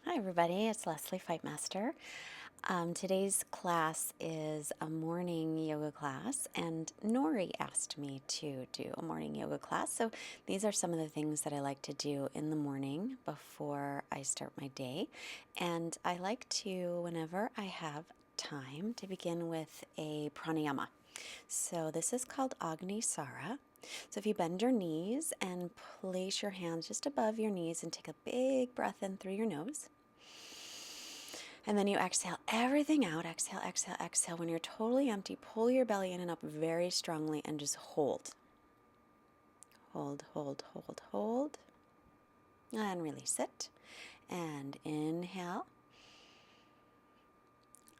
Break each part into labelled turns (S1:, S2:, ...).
S1: Hi everybody, it's Leslie Fightmaster. Today's class is a morning yoga class, and Norie asked me to do a morning yoga class. So these are some of the things that I like to do in the morning before I start my day. And I like to, whenever I have time, to begin with a pranayama. So this is called Agnisara. So if you bend your knees and place your hands just above your knees and take a big breath in through your nose. And then you exhale everything out. Exhale, exhale, exhale. When you're totally empty, pull your belly in and up very strongly and just hold. Hold, hold, hold, hold. And release it. And inhale.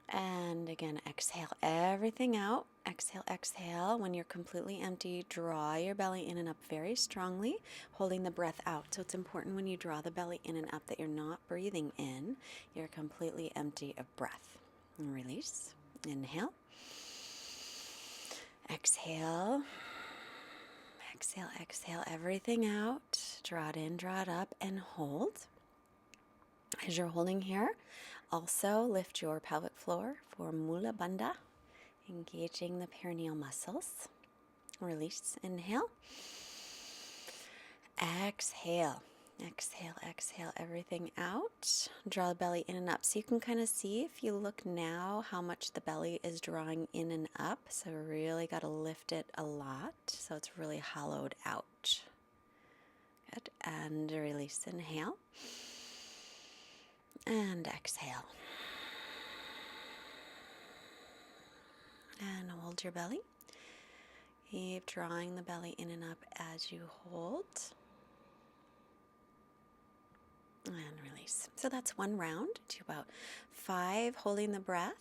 S1: And again, exhale everything out. Exhale, exhale. When you're completely empty, draw your belly in and up very strongly, holding the breath out. So it's important when you draw the belly in and up that you're not breathing in. You're completely empty of breath. And release. Inhale. Exhale. Exhale, exhale everything out. Draw it in, draw it up, and hold. As you're holding here, also lift your pelvic floor for Mula Bandha, engaging the perineal muscles. Release, inhale. Exhale. Exhale, exhale everything out. Draw the belly in and up. So you can kind of see, if you look now, how much the belly is drawing in and up. So really got to lift it a lot so it's really hollowed out. Good. And release, inhale. And exhale. And hold your belly. Keep drawing the belly in and up as you hold. And release. So that's one round. Do about 5, holding the breath,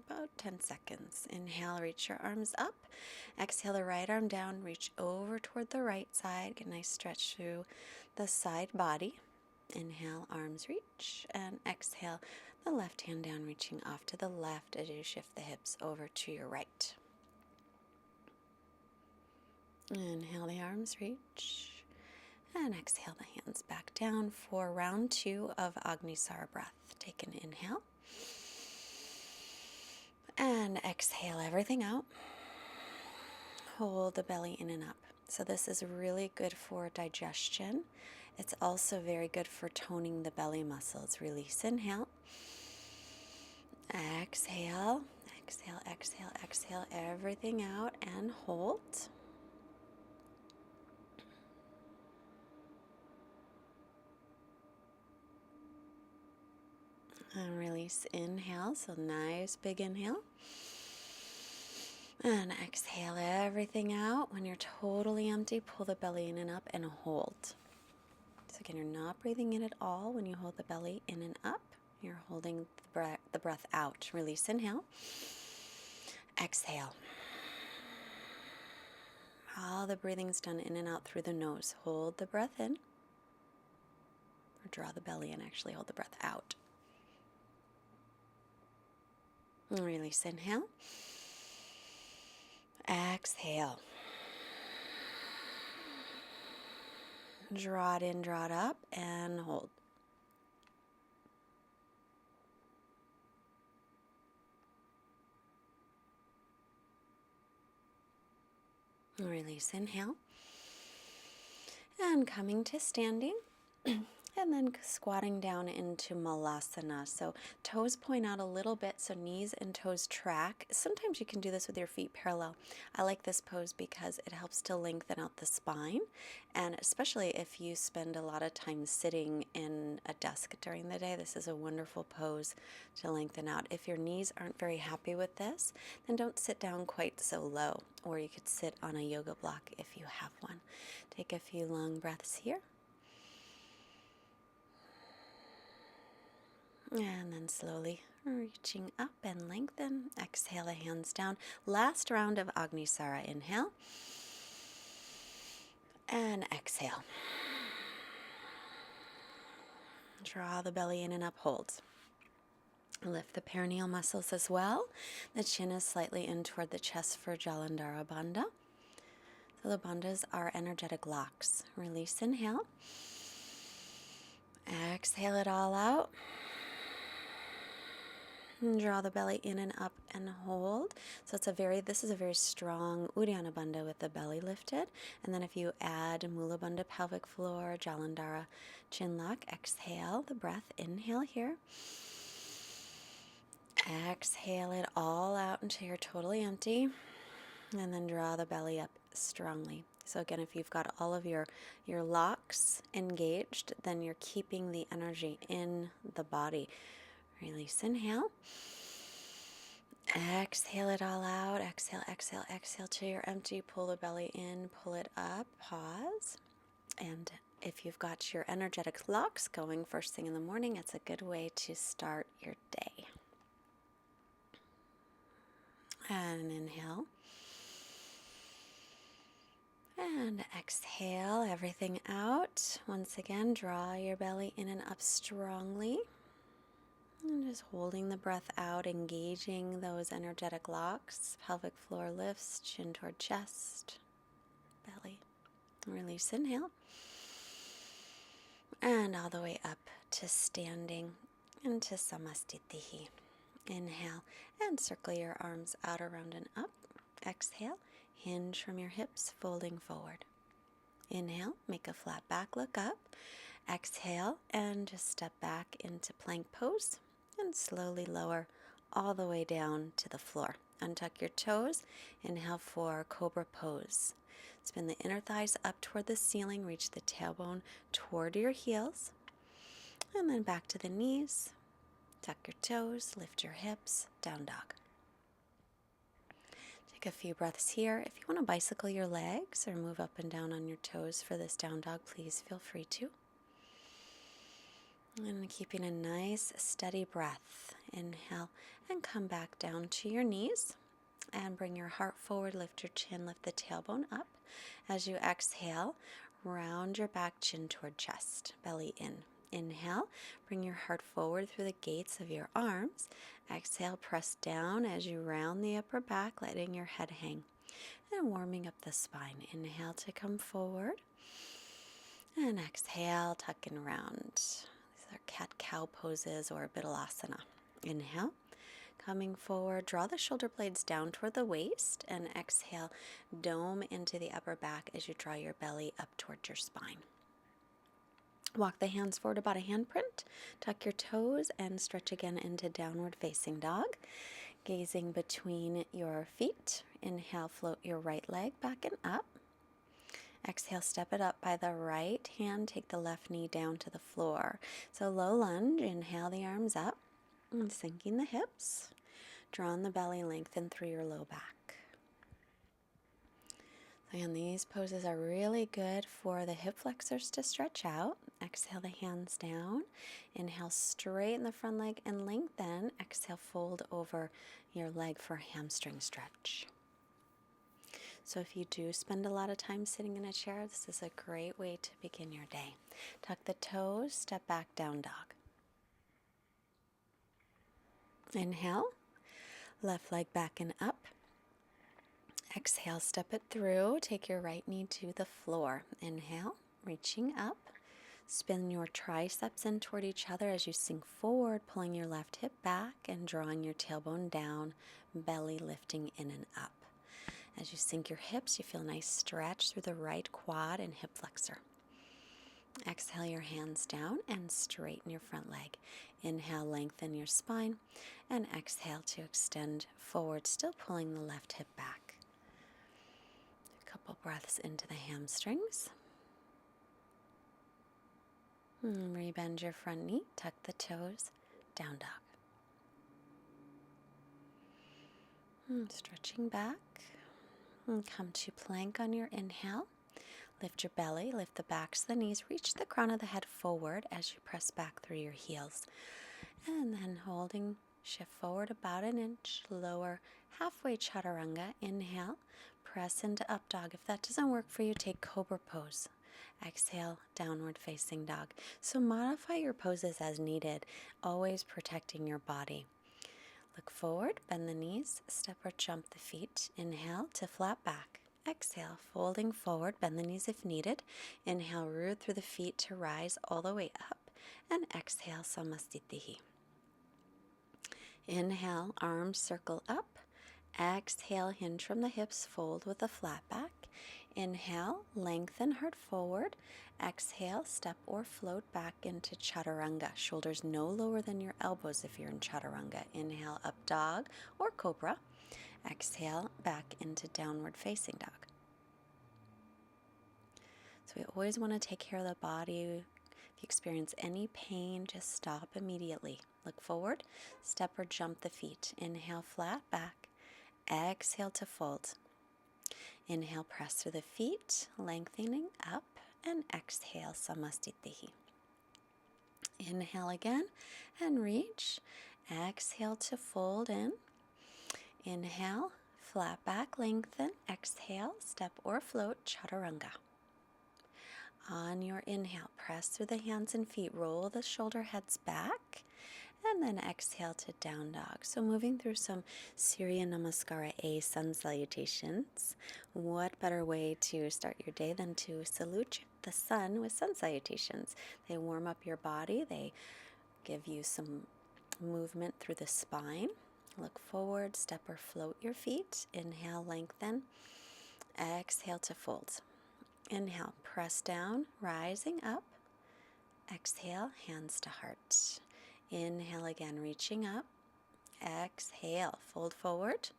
S1: about 10 seconds. Inhale, reach your arms up. Exhale the right arm down, reach over toward the right side. Get a nice stretch through the side body. Inhale, arms reach, and exhale the left hand down, reaching off to the left as you shift the hips over to your right. Inhale, the arms reach, and exhale the hands back down for round 2 of Agnisara breath. Take an inhale, and exhale everything out. Hold the belly in and up. So this is really good for digestion. It's also very good for toning the belly muscles. Release, inhale. Exhale, exhale, exhale, exhale everything out and hold. And release, inhale. So nice big inhale. And exhale everything out. When you're totally empty, pull the belly in and up and hold. So again, you're not breathing in at all when you hold the belly in and up. You're holding the breath out. Release, inhale. Exhale. All the breathing's done in and out through the nose. Hold the breath in. Or draw the belly in, actually hold the breath out. And release, inhale. Exhale. Draw it in, draw it up, and hold. Release, inhale. And coming to standing. And then squatting down into Malasana. So toes point out a little bit, so knees and toes track. Sometimes you can do this with your feet parallel. I like this pose because it helps to lengthen out the spine, and especially if you spend a lot of time sitting in a desk during the day, this is a wonderful pose to lengthen out. If your knees aren't very happy with this, then don't sit down quite so low, or you could sit on a yoga block if you have one. Take a few long breaths here. And then slowly reaching up and lengthen. Exhale the hands down. Last round of Agnisara. Inhale. And exhale. Draw the belly in and up. Hold. Lift the perineal muscles as well. The chin is slightly in toward the chest for Jalandhara Bandha. So the bandhas are energetic locks. Release, inhale. Exhale it all out. And draw the belly in and up and hold. So this is a very strong Uddiyana Bandha with the belly lifted. And then if you add Mula Bandha, pelvic floor, Jalandhara, chin lock, exhale the breath. Inhale here. Exhale it all out until you're totally empty. And then draw the belly up strongly. So again, if you've got all of your locks engaged, then you're keeping the energy in the body. Release, inhale. Exhale it all out. Exhale, exhale, exhale till you're empty. Pull the belly in, pull it up, pause. And if you've got your energetic locks going first thing in the morning, it's a good way to start your day. And inhale. And exhale everything out. Once again, draw your belly in and up strongly. And just holding the breath out, engaging those energetic locks. Pelvic floor lifts, chin toward chest, belly. Release, inhale. And all the way up to standing into Samastitihi. Inhale and circle your arms out, around, and up. Exhale, hinge from your hips, folding forward. Inhale, make a flat back, look up. Exhale and just step back into plank pose. And slowly lower all the way down to the floor. Untuck your toes. Inhale for Cobra Pose. Spin the inner thighs up toward the ceiling. Reach the tailbone toward your heels. And then back to the knees. Tuck your toes. Lift your hips. Down dog. Take a few breaths here. If you want to bicycle your legs or move up and down on your toes for this down dog, please feel free to. And keeping a nice steady breath. Inhale and come back down to your knees and bring your heart forward, lift your chin, lift the tailbone up. As you exhale, round your back, chin toward chest, belly in. Inhale, bring your heart forward through the gates of your arms. Exhale, press down as you round the upper back, letting your head hang and warming up the spine. Inhale to come forward and exhale, tuck and round. Our cat-cow poses or Vinyasa. Inhale, coming forward, draw the shoulder blades down toward the waist, and exhale, dome into the upper back as you draw your belly up towards your spine. Walk the hands forward about a handprint, tuck your toes, and stretch again into downward facing dog. Gazing between your feet, inhale, float your right leg back and up. Exhale, step it up by the right hand. Take the left knee down to the floor. So low lunge, inhale the arms up, and sinking the hips. Drawing the belly, lengthen through your low back. And these poses are really good for the hip flexors to stretch out. Exhale the hands down. Inhale, straighten the front leg and lengthen. Exhale, fold over your leg for a hamstring stretch. So if you do spend a lot of time sitting in a chair, this is a great way to begin your day. Tuck the toes, step back, down dog. Inhale, left leg back and up. Exhale, step it through. Take your right knee to the floor. Inhale, reaching up. Spin your triceps in toward each other as you sink forward, pulling your left hip back and drawing your tailbone down, belly lifting in and up. As you sink your hips, you feel a nice stretch through the right quad and hip flexor. Exhale your hands down and straighten your front leg. Inhale, lengthen your spine, and exhale to extend forward, still pulling the left hip back. A couple breaths into the hamstrings. Rebend your front knee, tuck the toes, down dog. Stretching back. And come to plank on your inhale. Lift your belly, lift the backs of the knees, reach the crown of the head forward as you press back through your heels. And then holding, shift forward about an inch, lower halfway chaturanga. Inhale, press into up dog. If that doesn't work for you, take Cobra Pose. Exhale, downward facing dog. So modify your poses as needed, always protecting your body. Look forward, bend the knees, step or jump the feet. Inhale to flat back. Exhale, folding forward, bend the knees if needed. Inhale, root through the feet to rise all the way up. and exhale, Samastitihi. Inhale, arms circle up. Exhale, hinge from the hips, fold with a flat back. Inhale, lengthen heart forward. Exhale, step or float back into Chaturanga. Shoulders no lower than your elbows if you're in Chaturanga. Inhale, up dog or Cobra. Exhale, back into downward facing dog. So we always want to take care of the body. If you experience any pain, just stop immediately. Look forward, step or jump the feet. Inhale, flat back. Exhale to fold. Inhale, press through the feet, lengthening up, and exhale, Samastitihi. Inhale again and reach. Exhale to fold in. Inhale, flat back, lengthen. Exhale, step or float, Chaturanga. On your inhale, press through the hands and feet, roll the shoulder heads back, and then exhale to down dog. So moving through some Surya Namaskara A, sun salutations. What better way to start your day than to salute the sun with sun salutations? They warm up your body. They give you some movement through the spine. Look forward, step or float your feet. Inhale, lengthen. Exhale to fold. Inhale, press down, rising up. Exhale, hands to heart. Inhale again, reaching up. Exhale, fold forward.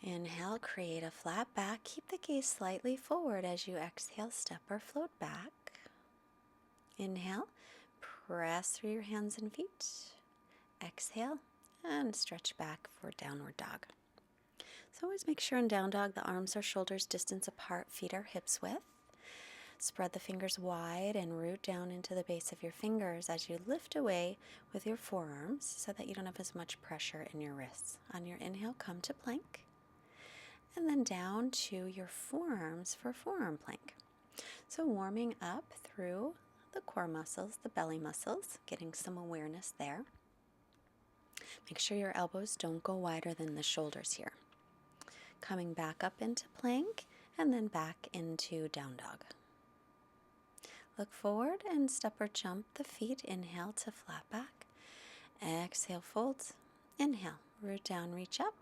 S1: Inhale, create a flat back. Keep the gaze slightly forward as you exhale, step or float back. Inhale, press through your hands and feet. Exhale, and stretch back for downward dog. So always make sure in down dog the arms are shoulders distance apart, feet are hips width. Spread the fingers wide and root down into the base of your fingers as you lift away with your forearms so that you don't have as much pressure in your wrists. On your inhale, come to plank, and then down to your forearms for forearm plank. So warming up through the core muscles, the belly muscles, getting some awareness there. Make sure your elbows don't go wider than the shoulders here. Coming back up into plank and then back into down dog. Look forward and step or jump the feet. Inhale to flat back. Exhale, fold. Inhale, root down, reach up.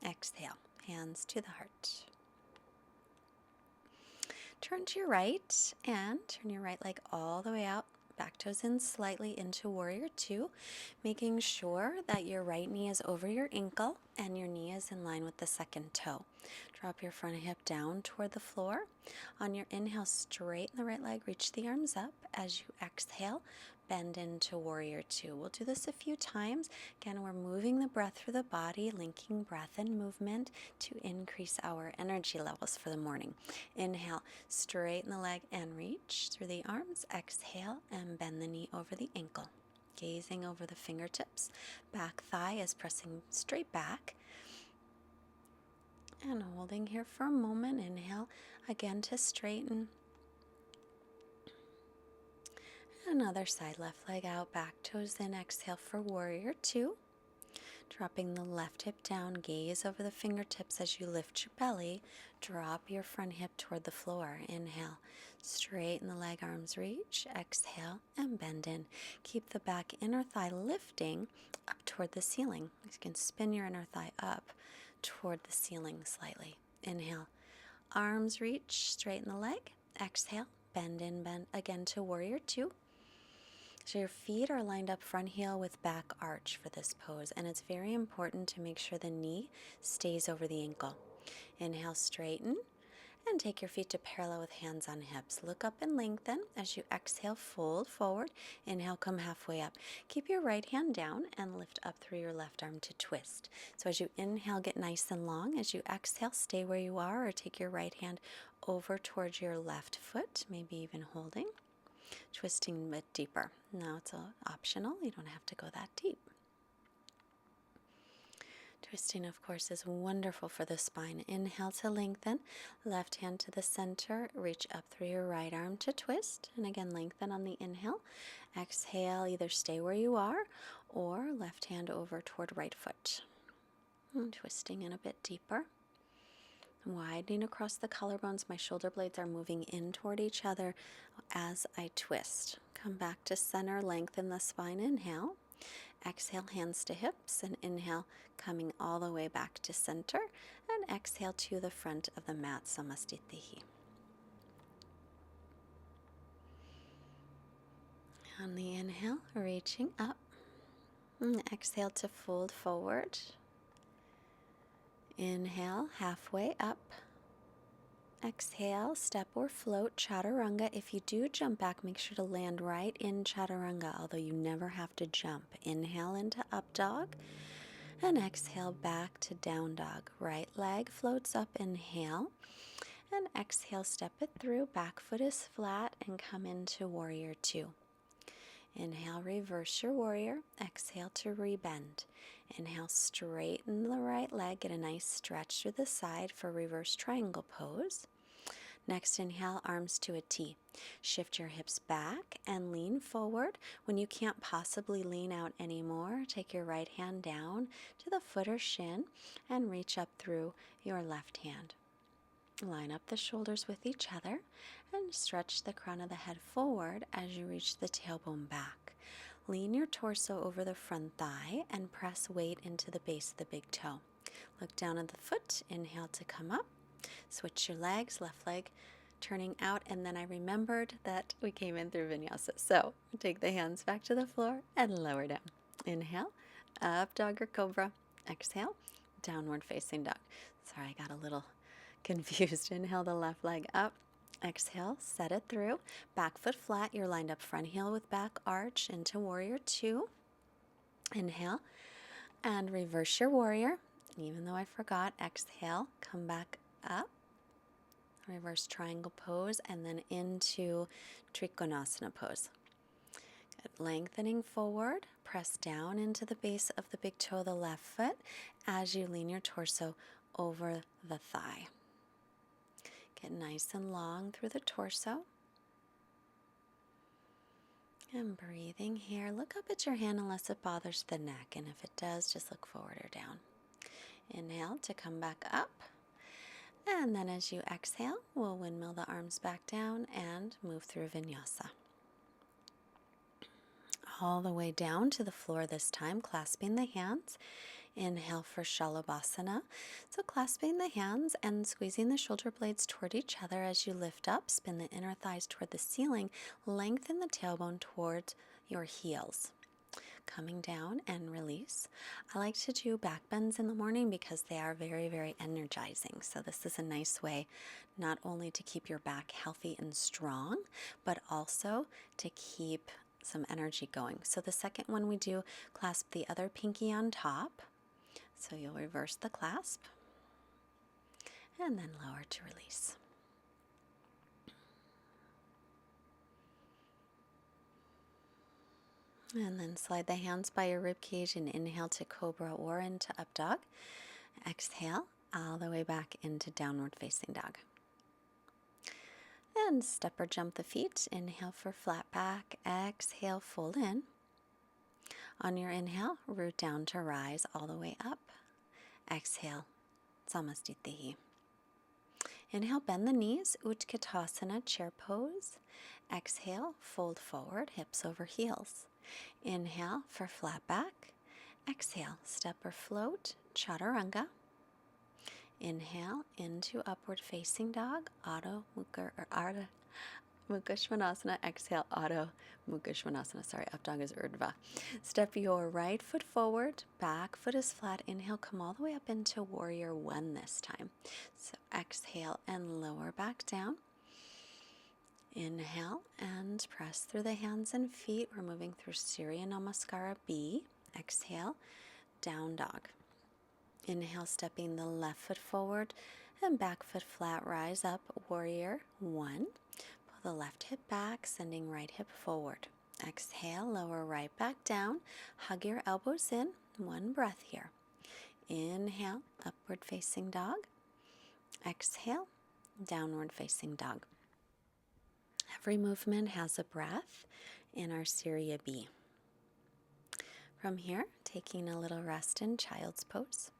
S1: Exhale, hands to the heart. Turn to your right and turn your right leg all the way out. Back toes in slightly into Warrior Two, making sure that your right knee is over your ankle and your knee is in line with the second toe. Drop your front hip down toward the floor. On your inhale, straighten the right leg, reach the arms up. As you exhale, bend into Warrior Two. We'll do this a few times. Again, we're moving the breath through the body, linking breath and movement to increase our energy levels for the morning. Inhale, straighten the leg and reach through the arms. Exhale and bend the knee over the ankle. Gazing over the fingertips. Back thigh is pressing straight back. And holding here for a moment. Inhale again to straighten. Another side, left leg out, back toes in. Exhale for Warrior Two. Dropping the left hip down, gaze over the fingertips as you lift your belly. Drop your front hip toward the floor. Inhale, straighten the leg, arms reach. Exhale and bend in. Keep the back inner thigh lifting up toward the ceiling. You can spin your inner thigh up toward the ceiling slightly. Inhale, arms reach, straighten the leg. Exhale, bend in, bend again to Warrior Two. So your feet are lined up front heel with back arch for this pose, and it's very important to make sure the knee stays over the ankle. Inhale, straighten, and take your feet to parallel with hands on hips. Look up and lengthen. As you exhale, fold forward. Inhale, come halfway up. Keep your right hand down and lift up through your left arm to twist. So as you inhale, get nice and long. As you exhale, stay where you are or take your right hand over towards your left foot, maybe even holding. Twisting a bit deeper. Now it's optional. You don't have to go that deep. Twisting, of course, is wonderful for the spine. Inhale to lengthen. Left hand to the center. Reach up through your right arm to twist. And again, lengthen on the inhale. Exhale, either stay where you are or left hand over toward right foot. And twisting in a bit deeper. Widening across the collarbones, my shoulder blades are moving in toward each other as I twist. Come back to center, lengthen the spine, inhale. Exhale, hands to hips, and inhale, coming all the way back to center, and exhale to the front of the mat, samastitihi. On the inhale, reaching up, and exhale to fold forward. Inhale, halfway up. Exhale, step or float, chaturanga. If you do jump back, make sure to land right in chaturanga, although you never have to jump. Inhale into up dog, and exhale back to down dog. Right leg floats up, inhale, and exhale, step it through. Back foot is flat, and come into warrior two. Inhale, reverse your warrior. Exhale to rebend. Inhale, straighten the right leg. Get a nice stretch through the side for reverse triangle pose. Next, inhale, arms to a T. Shift your hips back and lean forward. When you can't possibly lean out anymore, take your right hand down to the foot or shin and reach up through your left hand. Line up the shoulders with each other and stretch the crown of the head forward as you reach the tailbone back. Lean your torso over the front thigh and press weight into the base of the big toe. Look down at the foot, inhale to come up. Switch your legs, left leg turning out, and then I remembered that we came in through Vinyasa. So take the hands back to the floor and lower down. Inhale, up dog or cobra. Exhale, downward facing dog. Sorry, I got a little confused. Inhale the left leg up. Exhale, set it through. Back foot flat. You're lined up front heel with back arch into warrior two. Inhale and reverse your warrior. Even though I forgot, exhale, come back up. Reverse triangle pose, and then into Trikonasana Pose. Good. Lengthening forward, press down into the base of the big toe of the left foot as you lean your torso over the thigh. Get nice and long through the torso. And breathing here, look up at your hand unless it bothers the neck, and if it does, just look forward or down. Inhale to come back up. And then as you exhale, we'll windmill the arms back down and move through Vinyasa. All the way down to the floor this time, clasping the hands. Inhale for Shalabhasana. So clasping the hands and squeezing the shoulder blades toward each other as you lift up, spin the inner thighs toward the ceiling, lengthen the tailbone towards your heels. Coming down and release. I like to do back bends in the morning because they are very, very energizing. So this is a nice way not only to keep your back healthy and strong, but also to keep some energy going. So the second one we do, clasp the other pinky on top. So you'll reverse the clasp and then lower to release. And then slide the hands by your rib cage and inhale to Cobra or into up dog. Exhale all the way back into downward facing dog. And step or jump the feet. Inhale for flat back. Exhale, fold in. On your inhale, root down to rise all the way up. Exhale, samastitihi. Inhale, bend the knees, Utkatasana, chair pose. Exhale, fold forward, hips over heels. Inhale for flat back. Exhale, step or float, chaturanga. Inhale into upward facing dog, Adho Mukha or Ardha Mukha Svanasana. Exhale, Adho Mukha Svanasana. Sorry, up dog is Urdhva. Step your right foot forward, back foot is flat. Inhale, come all the way up into warrior one this time. So exhale and lower back down. Inhale and press through the hands and feet. We're moving through Surya Namaskara B. Exhale, down dog. Inhale, stepping the left foot forward and back foot flat, rise up, warrior one. Pull the left hip back, sending right hip forward. Exhale, lower right back down. Hug your elbows in. One breath here. Inhale, upward facing dog. Exhale, downward facing dog. Every movement has a breath in our Surya B. From here, taking a little rest in child's pose.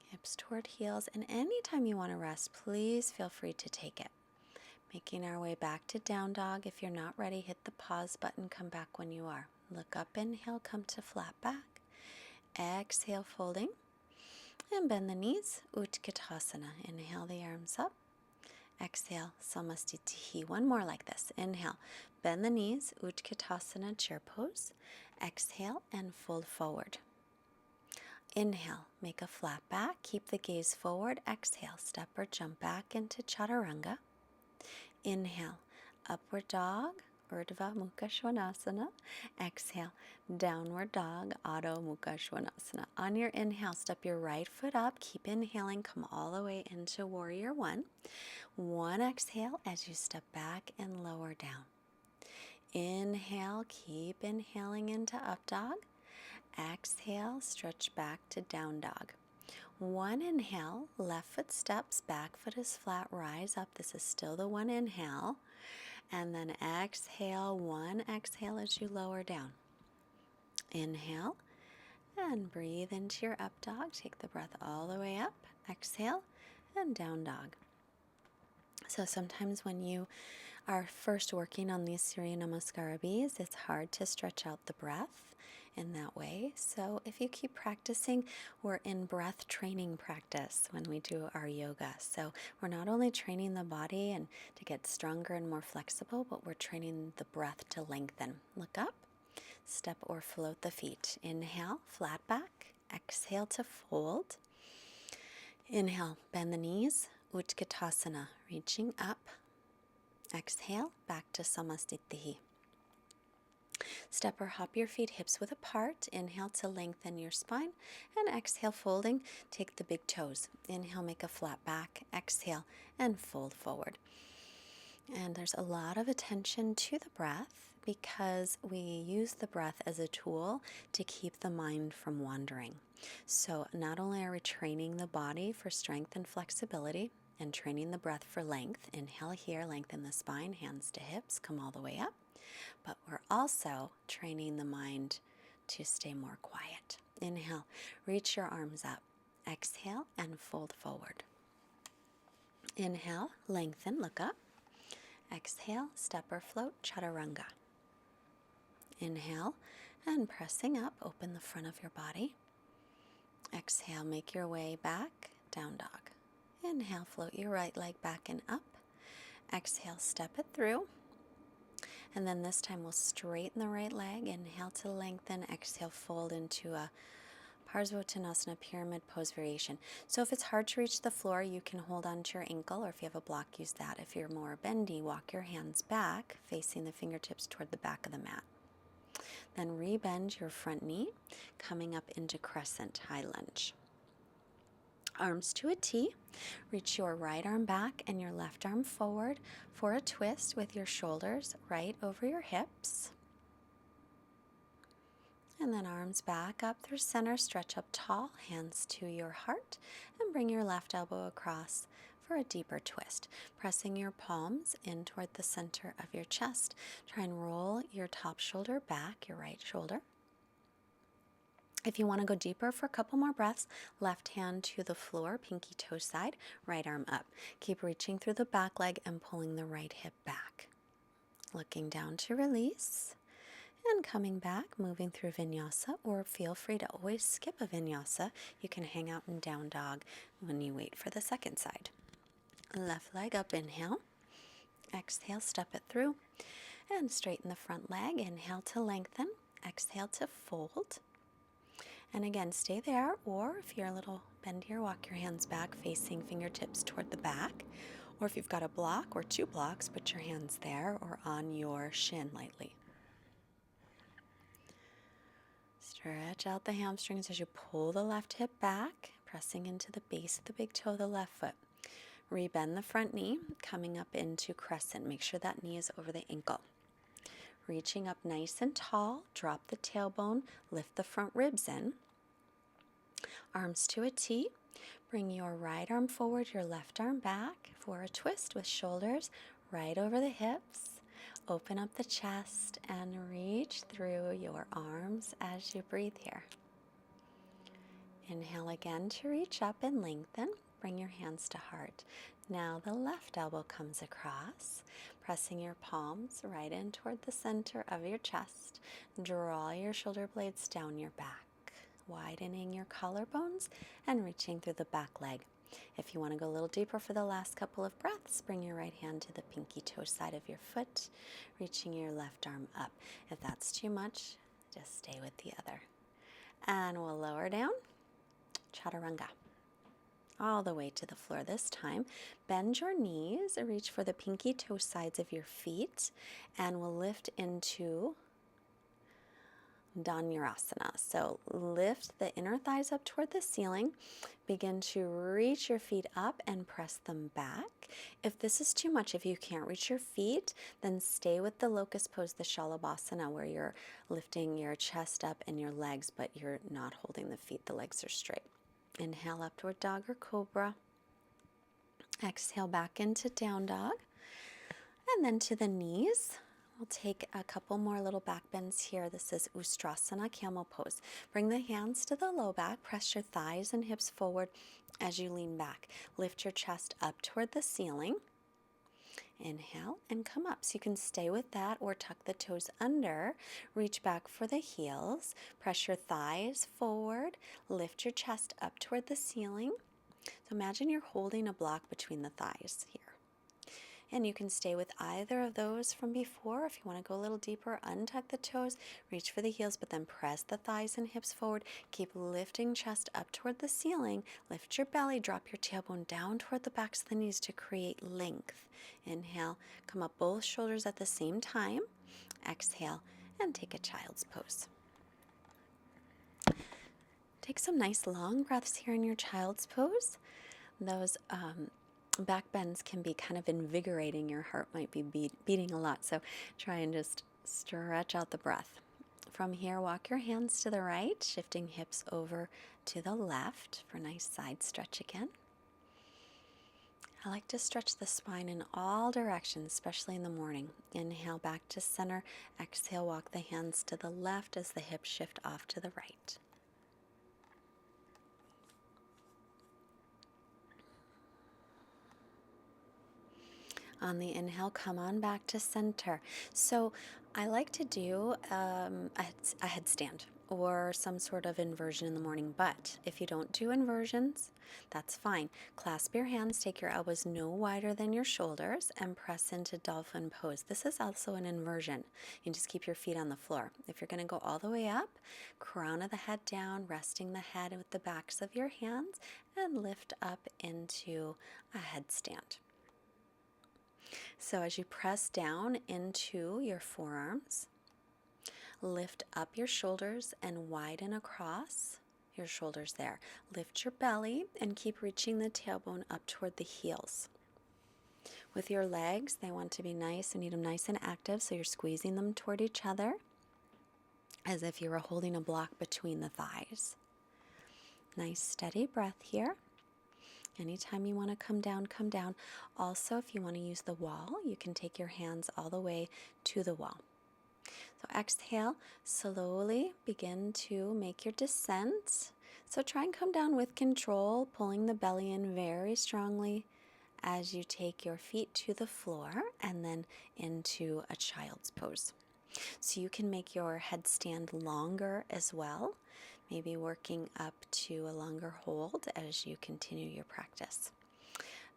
S1: Hips toward heels, and anytime you want to rest, please feel free to take it. Making our way back to down dog. If you're not ready, hit the pause button, come back when you are. Look up, inhale, come to flat back. Exhale, folding. And bend the knees, Utkatasana. Inhale the arms up. Exhale, Samastitihi. One more like this. Inhale, bend the knees, Utkatasana, chair pose. Exhale and fold forward. Inhale, make a flat back, keep the gaze forward. Exhale, step or jump back into Chaturanga. Inhale, upward dog, Urdhva Mukha Svanasana. Exhale, downward dog, Adho Mukha Svanasana. On your inhale, step your right foot up. Keep inhaling, come all the way into Warrior One. One exhale as you step back and lower down. Inhale, keep inhaling into up dog. Exhale, stretch back to down dog. One inhale, left foot steps, back foot is flat, rise up. This is still the one inhale. And then exhale, one exhale as you lower down. Inhale and breathe into your up dog. Take the breath all the way up. Exhale and down dog. So sometimes when you are first working on these Surya Namaskara bees, it's hard to stretch out the breath in that way. So if you keep practicing, we're in breath training practice when we do our yoga. So we're not only training the body and to get stronger and more flexible, but we're training the breath to lengthen. Look up, step or float the feet. Inhale, flat back. Exhale to fold. Inhale, bend the knees, Utkatasana, reaching up. Exhale, back to Samastitihi. Step or hop your feet hips width apart. Inhale to lengthen your spine. And exhale, folding. Take the big toes. Inhale, make a flat back. Exhale, and fold forward. And there's a lot of attention to the breath because we use the breath as a tool to keep the mind from wandering. So not only are we training the body for strength and flexibility and training the breath for length. Inhale here, lengthen the spine, hands to hips, come all the way up. But we're also training the mind to stay more quiet. Inhale, reach your arms up. Exhale and fold forward. Inhale, lengthen, look up. Exhale, step or float, Chaturanga. Inhale and pressing up, open the front of your body. Exhale, make your way back, down dog. Inhale, float your right leg back and up. Exhale, step it through. And then this time we'll straighten the right leg. Inhale to lengthen. Exhale, fold into a Parsvottanasana pyramid pose variation. So if it's hard to reach the floor, you can hold on to your ankle, or if you have a block, use that. If you're more bendy, walk your hands back, facing the fingertips toward the back of the mat. Then rebend your front knee, coming up into Crescent High Lunge. Arms to a T. Reach your right arm back and your left arm forward for a twist with your shoulders right over your hips. And then arms back up through center, stretch up tall, hands to your heart, and bring your left elbow across for a deeper twist. Pressing your palms in toward the center of your chest. Try and roll your top shoulder back, your right shoulder. If you want to go deeper for a couple more breaths, left hand to the floor, pinky toe side, right arm up. Keep reaching through the back leg and pulling the right hip back. Looking down to release. And coming back, moving through Vinyasa, or feel free to always skip a Vinyasa. You can hang out in down dog when you wait for the second side. Left leg up, inhale. Exhale, step it through. And straighten the front leg. Inhale to lengthen. Exhale to fold. And again, stay there, or if you're a little bendier, walk your hands back, facing fingertips toward the back. Or if you've got a block or two blocks, put your hands there or on your shin lightly. Stretch out the hamstrings as you pull the left hip back, pressing into the base of the big toe of the left foot. Rebend the front knee, coming up into Crescent. Make sure that knee is over the ankle. Reaching up nice and tall, drop the tailbone, lift the front ribs in. Arms to a T. Bring your right arm forward, your left arm back for a twist with shoulders right over the hips. Open up the chest and reach through your arms as you breathe here. Inhale again to reach up and lengthen. Bring your hands to heart. Now the left elbow comes across, pressing your palms right in toward the center of your chest. Draw your shoulder blades down your back, widening your collarbones and reaching through the back leg. If you want to go a little deeper for the last couple of breaths, bring your right hand to the pinky toe side of your foot, reaching your left arm up. If that's too much, just stay with the other. And we'll lower down, chaturanga, all the way to the floor this time. Bend your knees, reach for the pinky toe sides of your feet, and we'll lift into Dhanurasana. So lift the inner thighs up toward the ceiling. Begin to reach your feet up and press them back. If this is too much, if you can't reach your feet, then stay with the locust pose, the Shalabhasana, where you're lifting your chest up and your legs, but you're not holding the feet. The legs are straight. Inhale, upward dog or cobra. Exhale, back into down dog. And then to the knees. We'll take a couple more little back bends here. This is Ustrasana, Camel Pose. Bring the hands to the low back. Press your thighs and hips forward as you lean back. Lift your chest up toward the ceiling. Inhale and come up. So you can stay with that or tuck the toes under. Reach back for the heels. Press your thighs forward. Lift your chest up toward the ceiling. So imagine you're holding a block between the thighs here. And you can stay with either of those from before. If you want to go a little deeper, untuck the toes, reach for the heels, but then press the thighs and hips forward. Keep lifting chest up toward the ceiling. Lift your belly, drop your tailbone down toward the backs of the knees to create length. Inhale, come up both shoulders at the same time. Exhale, and take a child's pose. Take some nice long breaths here in your child's pose. Those back bends can be kind of invigorating. Your heart might be beating a lot, so try and just stretch out the breath. From here, walk your hands to the right, shifting hips over to the left for a nice side stretch again. I like to stretch the spine in all directions, especially in the morning. Inhale back to center. Exhale, walk the hands to the left as the hips shift off to the right. On the inhale, come on back to center. So I like to do a headstand or some sort of inversion in the morning. But if you don't do inversions, that's fine. Clasp your hands, take your elbows no wider than your shoulders, and press into Dolphin Pose. This is also an inversion. You just keep your feet on the floor. If you're going to go all the way up, crown of the head down, resting the head with the backs of your hands, and lift up into a headstand. So as you press down into your forearms, lift up your shoulders and widen across your shoulders there. Lift your belly and keep reaching the tailbone up toward the heels. With your legs, they want to be nice. You need them nice and active, so you're squeezing them toward each other as if you were holding a block between the thighs. Nice steady breath here. Anytime you want to come down, come down. Also, if you want to use the wall, you can take your hands all the way to the wall. So exhale, slowly begin to make your descent. So try and come down with control, pulling the belly in very strongly as you take your feet to the floor and then into a child's pose. So you can make your headstand longer as well, maybe working up to a longer hold as you continue your practice.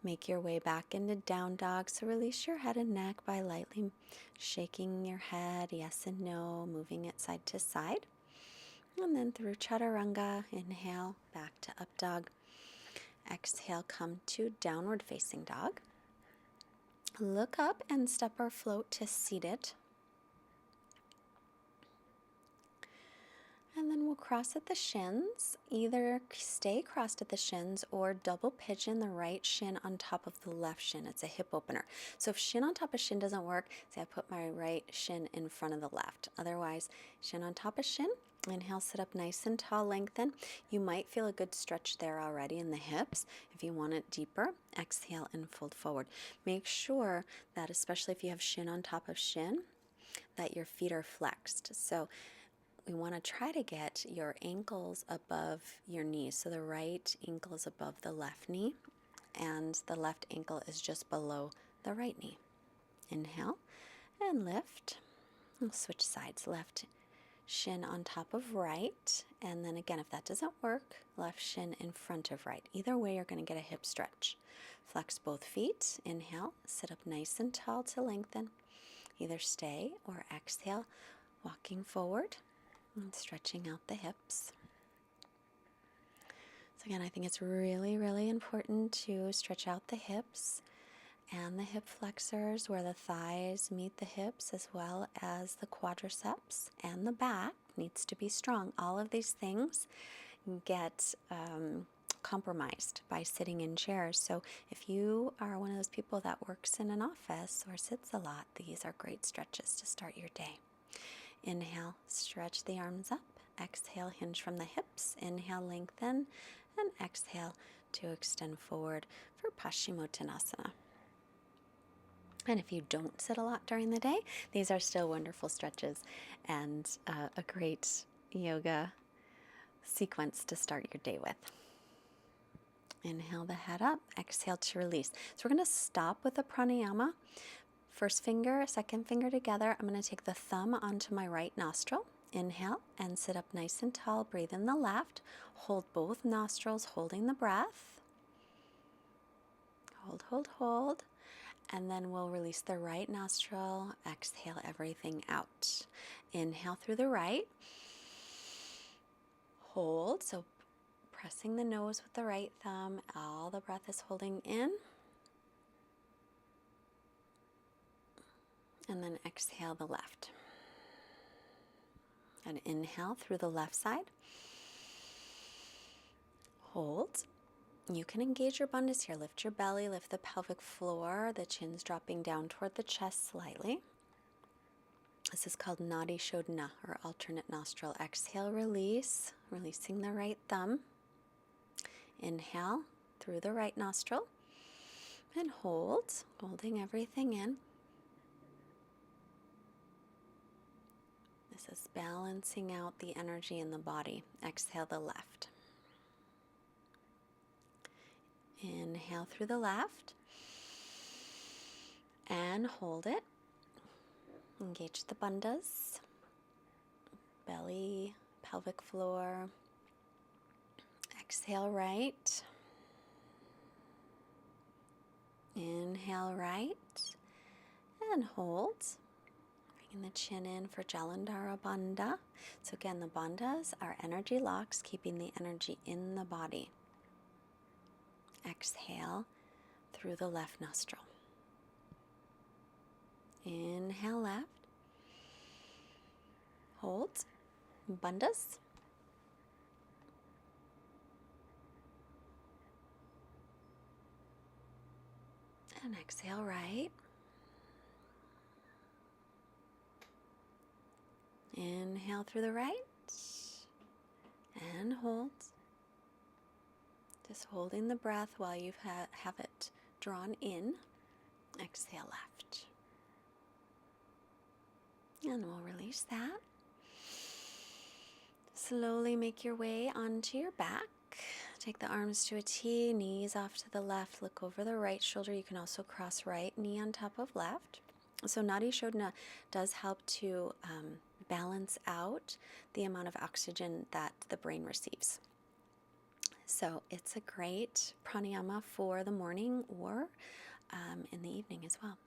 S1: Make your way back into down dog, so release your head and neck by lightly shaking your head, yes and no, moving it side to side. And then through chaturanga, inhale, back to up dog. Exhale, come to downward facing dog. Look up and step or float to seated. And then we'll cross at the shins. Either stay crossed at the shins or double pigeon the right shin on top of the left shin. It's a hip opener. So if shin on top of shin doesn't work, say I put my right shin in front of the left. Otherwise, shin on top of shin. Inhale, sit up nice and tall, lengthen. You might feel a good stretch there already in the hips. If you want it deeper, exhale and fold forward. Make sure that, especially if you have shin on top of shin, that your feet are flexed. So we want to try to get your ankles above your knees. So the right ankle is above the left knee, and the left ankle is just below the right knee. Inhale and lift. We'll switch sides. Left shin on top of right, and then again, if that doesn't work, left shin in front of right. Either way, you're going to get a hip stretch. Flex both feet. Inhale, sit up nice and tall to lengthen. Either stay or exhale, walking forward and stretching out the hips. So again, I think it's really, really important to stretch out the hips and the hip flexors where the thighs meet the hips, as well as the quadriceps, and the back needs to be strong. All of these things get compromised by sitting in chairs. So if you are one of those people that works in an office or sits a lot, these are great stretches to start your day. Inhale, stretch the arms up. Exhale, hinge from the hips. Inhale, lengthen, and exhale to extend forward for Paschimottanasana. And if you don't sit a lot during the day, these are still wonderful stretches and a great yoga sequence to start your day with. Inhale the head up, exhale to release. So we're going to stop with the pranayama. First finger, second finger together. I'm going to take the thumb onto my right nostril. Inhale and sit up nice and tall. Breathe in the left. Hold both nostrils, holding the breath. Hold, hold, hold. And then we'll release the right nostril. Exhale everything out. Inhale through the right. Hold. So pressing the nose with the right thumb. All the breath is holding in. And then exhale the left. And inhale through the left side. Hold. You can engage your bandhas here. Lift your belly, lift the pelvic floor. The chin's dropping down toward the chest slightly. This is called Nadi Shodhana, or alternate nostril. Exhale, release, releasing the right thumb. Inhale through the right nostril. And hold, holding everything in. This is balancing out the energy in the body. Exhale the left. Inhale through the left. And hold it. Engage the bandhas. Belly, pelvic floor. Exhale right. Inhale right. And hold. Bringing the chin in for Jalandhara Bandha. So again, the bandhas are energy locks, keeping the energy in the body. Exhale through the left nostril. Inhale left. Hold. Bandhas. And exhale right. Inhale through the right. And hold. Just holding the breath while you have it drawn in. Exhale left. And we'll release that. Slowly make your way onto your back. Take the arms to a T, knees off to the left. Look over the right shoulder. You can also cross right knee on top of left. So Nadi Shodhana does help to balance out the amount of oxygen that the brain receives. So it's a great pranayama for the morning or in the evening as well.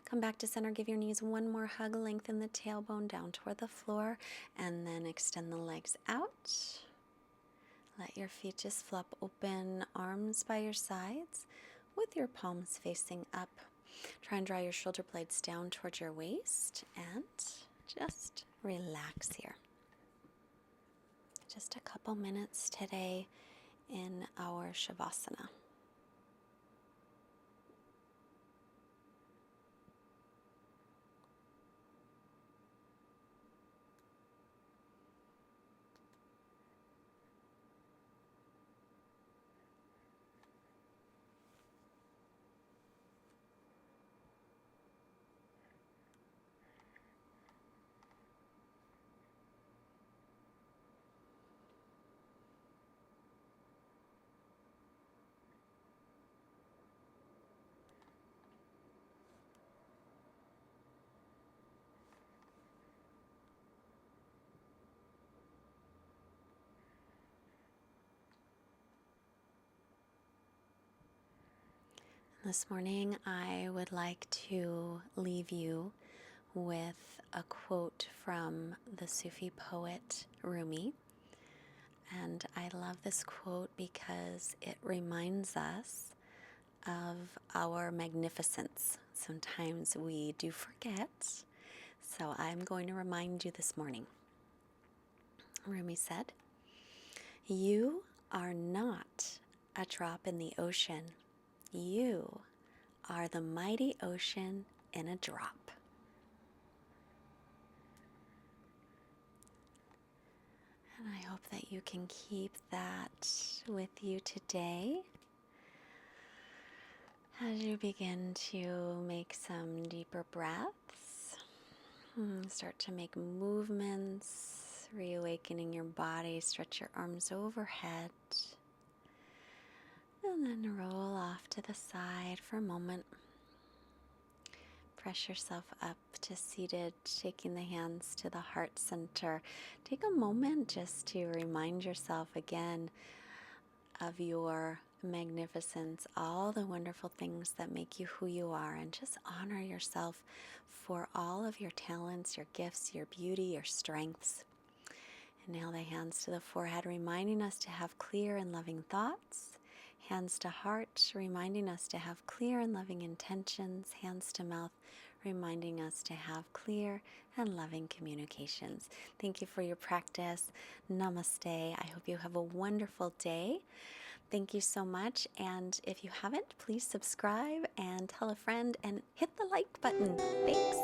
S1: Come back to center, give your knees one more hug, lengthen the tailbone down toward the floor, and then extend the legs out. Let your feet just flop open, arms by your sides with your palms facing up. Try and draw your shoulder blades down towards your waist and just relax here. Just a couple minutes today in our Shavasana. This morning, I would like to leave you with a quote from the Sufi poet Rumi. And I love this quote because it reminds us of our magnificence. Sometimes we do forget, so I'm going to remind you this morning. Rumi said, "You are not a drop in the ocean. You are the mighty ocean in a drop." And I hope that you can keep that with you today as you begin to make some deeper breaths. Start to make movements, reawakening your body. Stretch your arms overhead. And then roll off to the side for a moment. Press yourself up to seated, taking the hands to the heart center. Take a moment just to remind yourself again of your magnificence, all the wonderful things that make you who you are, and just honor yourself for all of your talents, your gifts, your beauty, your strengths. Inhale the hands to the forehead, reminding us to have clear and loving thoughts. Hands to heart, reminding us to have clear and loving intentions. Hands to mouth, reminding us to have clear and loving communications. Thank you for your practice. Namaste. I hope you have a wonderful day. Thank you so much. And if you haven't, please subscribe and tell a friend and hit the like button. Thanks.